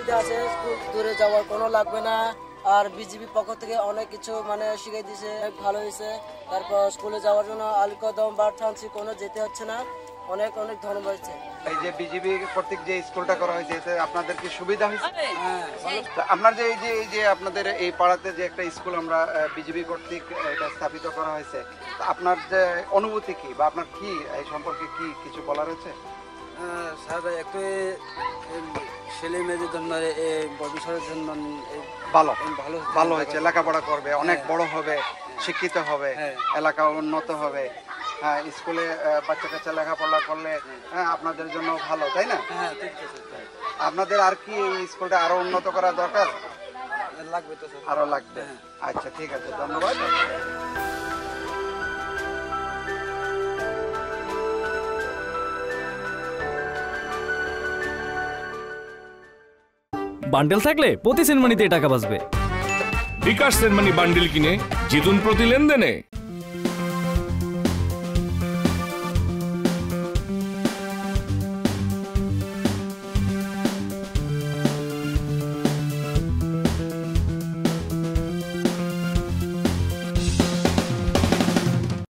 সুবিধা আছে, স্কুল দূরে যাওয়ার কোনো লাগবে না। আর বিজিবি পক্ষ থেকে অনেক কিছু মানে শিখিয়ে দিয়েছে, ভালো হয়েছে। তারপর স্কুলে যাওয়ার জন্য আলকদম বা থানসি কোনো যেতে হচ্ছে না। অনেক অনেক ধন্যবাদ হয়েছে। এই যে বিজিবি কর্তৃক যে স্কুলটা করা হয়েছে এতে আপনাদের কি সুবিধা হয়েছে? হ্যাঁ, আপনার যে এই যে আপনাদের এই পাড়াতে যে একটা স্কুল আমরা বিজিবি কর্তৃক এটা স্থাপিত করা হয়েছে, তা আপনার যে অনুভূতি কি বা আপনার কি এই সম্পর্কে কি কিছু বলার আছে? স্যার একটু ছেলে মেয়েদের জন্য ভবিষ্যতের জন্য ভালো ভালো ভালো হয়েছে, লেখাপড়া করবে, অনেক বড় হবে, শিক্ষিত হবে, এলাকা উন্নত হবে। হ্যাঁ, স্কুলে বাচ্চা কাচ্চা লেখাপড়া করলে হ্যাঁ আপনাদের জন্য ভালো, তাই না? হ্যাঁ, ঠিক আছে। আপনাদের আর কি এই স্কুলটা আরো উন্নত করা দরকার? লাগবে তো স্যার, আরো লাগবে। আচ্ছা, ঠিক আছে, ধন্যবাদ। বান্ডেল থাকলে প্রতি সেনমানিতে টাকা বাঁচবে। বিকাশ সেনমানি বান্ডিল কিনে জিতুন প্রতি লেনদেনে।